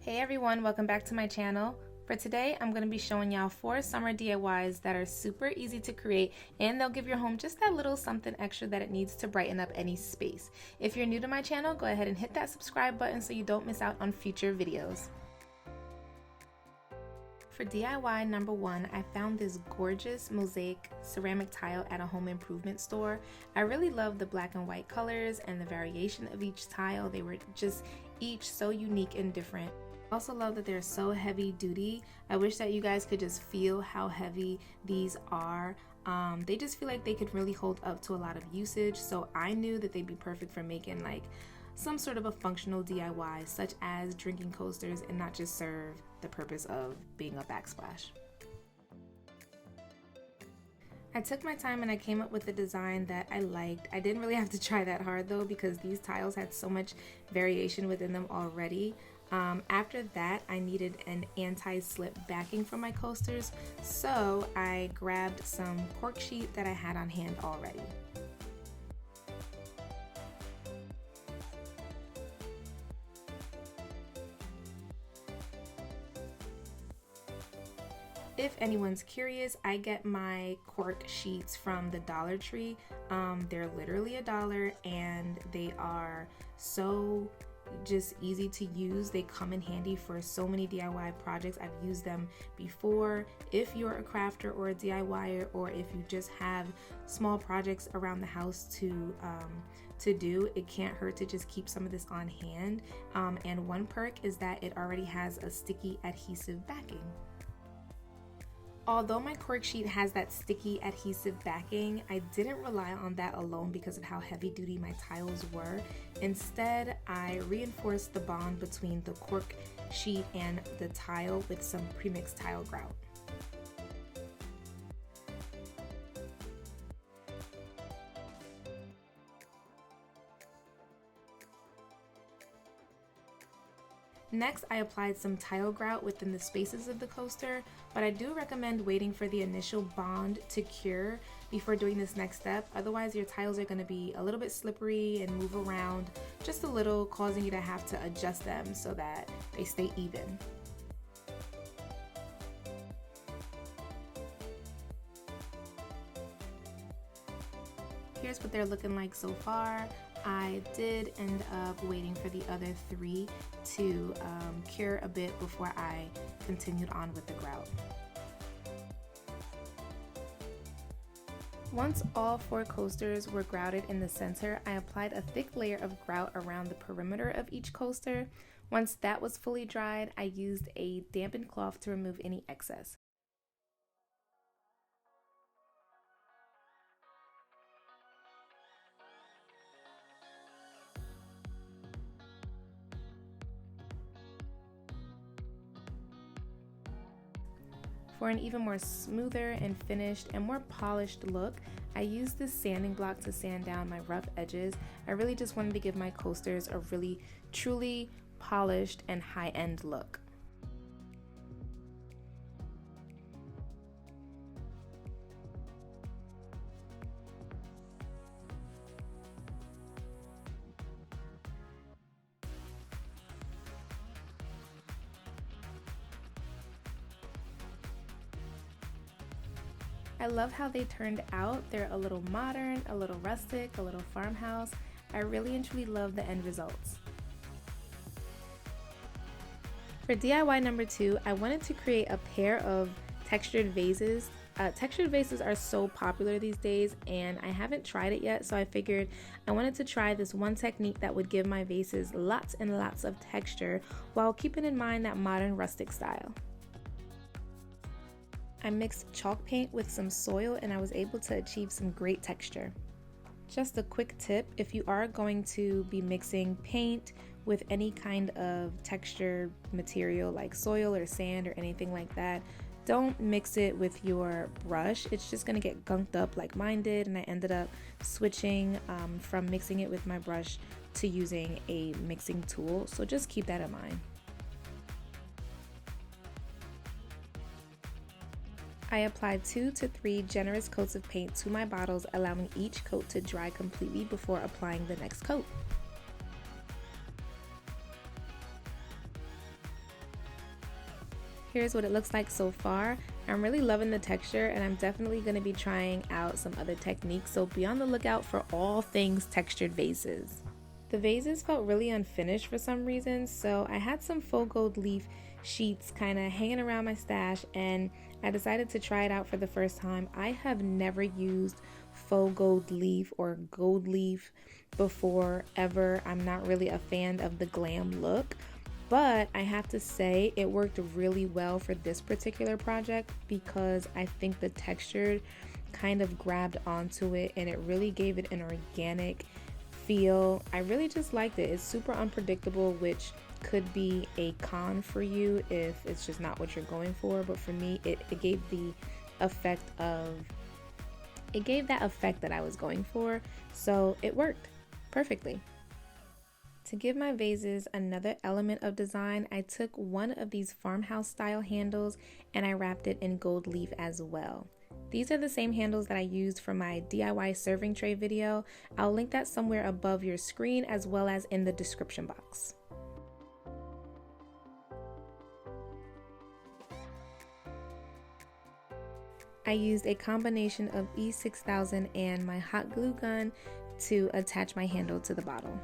Hey everyone, welcome back to my channel. For today, I'm going to be showing y'all 4 summer DIYs that are super easy to create and they'll give your home just that little something extra that it needs to brighten up any space. If you're new to my channel, go ahead and hit that subscribe button so you don't miss out on future videos. For DIY number 1, I found this gorgeous mosaic ceramic tile at a home improvement store. I really love the black and white colors and the variation of each tile. They were just each so unique and different. I also love that they're so heavy duty. I wish that you guys could just feel how heavy these are. They just feel like they could really hold up to a lot of usage, so I knew that they'd be perfect for making like some sort of a functional DIY, such as drinking coasters, and not just serve the purpose of being a backsplash. I took my time and I came up with a design that I liked. I didn't really have to try that hard though, because these tiles had so much variation within them already. After that, I needed an anti-slip backing for my coasters, so I grabbed some cork sheet that I had on hand already. If anyone's curious, I get my cork sheets from the Dollar Tree. They're literally $1 and they are so just easy to use. They come in handy for so many DIY projects. I've used them before. If you're a crafter or a DIYer, or if you just have small projects around the house to do, it can't hurt to just keep some of this on hand. And one perk is that it already has a sticky adhesive backing. Although my cork sheet has that sticky adhesive backing, I didn't rely on that alone because of how heavy duty my tiles were. Instead, I reinforced the bond between the cork sheet and the tile with some premixed tile grout. Next, I applied some tile grout within the spaces of the coaster, but I do recommend waiting for the initial bond to cure before doing this next step. Otherwise, your tiles are going to be a little bit slippery and move around just a little, causing you to have to adjust them so that they stay even. Here's what they're looking like so far. I did end up waiting for the other 3 to cure a bit before I continued on with the grout. Once all 4 coasters were grouted in the center, I applied a thick layer of grout around the perimeter of each coaster. Once that was fully dried, I used a dampened cloth to remove any excess. For an even more smoother and finished and more polished look, I used this sanding block to sand down my rough edges. I really just wanted to give my coasters a really truly polished and high-end look. I love how they turned out. They're a little modern, a little rustic, a little farmhouse. I really and truly love the end results. For DIY number 2, I wanted to create a pair of textured vases. Textured vases are so popular these days and I haven't tried it yet, so I figured I wanted to try this one technique that would give my vases lots and lots of texture while keeping in mind that modern rustic style. I mixed chalk paint with some soil and I was able to achieve some great texture. Just a quick tip, if you are going to be mixing paint with any kind of textured material like soil or sand or anything like that, don't mix it with your brush. It's just gonna get gunked up like mine did, and I ended up switching from mixing it with my brush to using a mixing tool, so just keep that in mind. I applied 2 to 3 generous coats of paint to my bottles, allowing each coat to dry completely before applying the next coat. here's what it looks like so far. I'm really loving the texture, and I'm definitely going to be trying out some other techniques, so be on the lookout for all things textured vases. The vases felt really unfinished for some reason, so I had some faux gold leaf sheets kind of hanging around my stash, and I decided to try it out for the first time. I have never used faux gold leaf or gold leaf before ever. I'm not really a fan of the glam look, but I have to say it worked really well for this particular project because I think the texture kind of grabbed onto it and it really gave it an organic feel. I really just liked it. It's super unpredictable, which could be a con for you if it's just not what you're going for, but for me it gave the effect of that effect that I was going for, so it worked perfectly. To give my vases another element of design, I took one of these farmhouse style handles and I wrapped it in gold leaf as well. These are the same handles that I used for my DIY serving tray video. I'll link that somewhere above your screen as well as in the description box. I used a combination of E6000 and my hot glue gun to attach my handle to the bottle.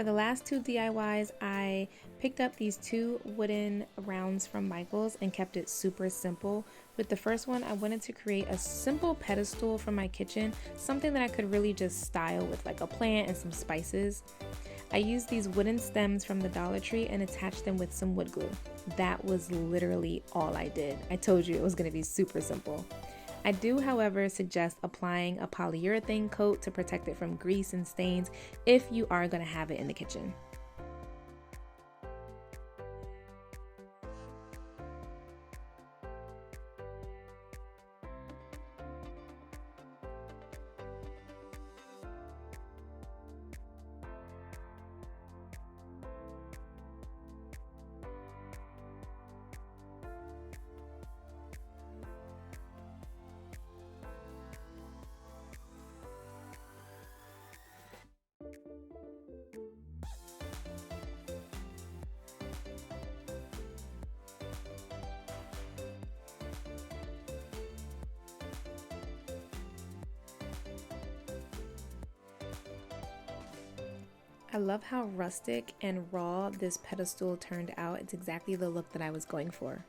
For the last two DIYs, I picked up these two wooden rounds from Michael's and kept it super simple. With the first one, I wanted to create a simple pedestal for my kitchen, something that I could really just style with like a plant and some spices. I used these wooden stems from the Dollar Tree and attached them with some wood glue. That was literally all I did. I told you it was going to be super simple. I do, however, suggest applying a polyurethane coat to protect it from grease and stains if you are going to have it in the kitchen. I love how rustic and raw this pedestal turned out. It's exactly the look that I was going for.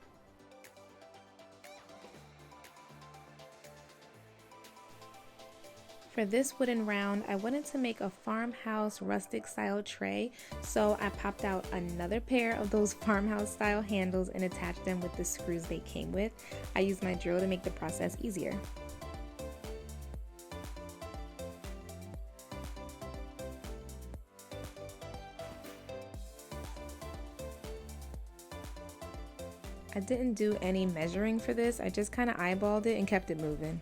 For this wooden round, I wanted to make a farmhouse rustic style tray, so I popped out another pair of those farmhouse style handles and attached them with the screws they came with. I used my drill to make the process easier. I didn't do any measuring for this, I just kind of eyeballed it and kept it moving.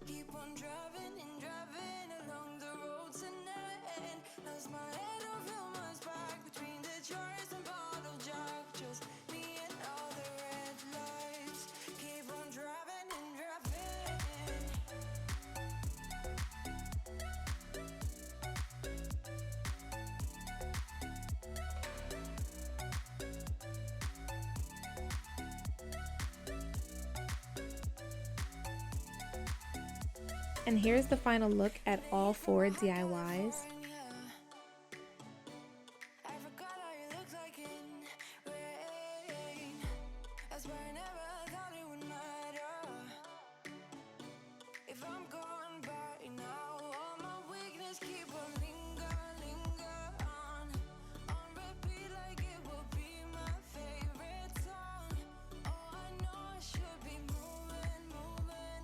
Keep on driving and driving along the road tonight. Lost my head over And here's the final look at all 4 DIYs. I forgot how you looked like in rain. That's why I never thought it would matter. If I'm gone by now, all my weakness keep on linger on repeat like it will be my favorite song. Oh, I know I should be moving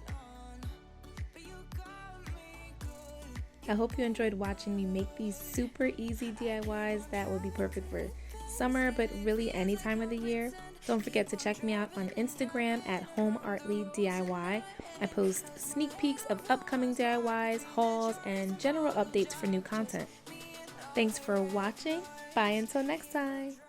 on, but you got me good. I hope you enjoyed watching me make these super easy DIYs that will be perfect for summer, but really any time of the year. Don't forget to check me out on Instagram at HomeArtlydiy. I post sneak peeks of upcoming DIYs, hauls, and general updates for new content. Thanks for watching. Bye until next time.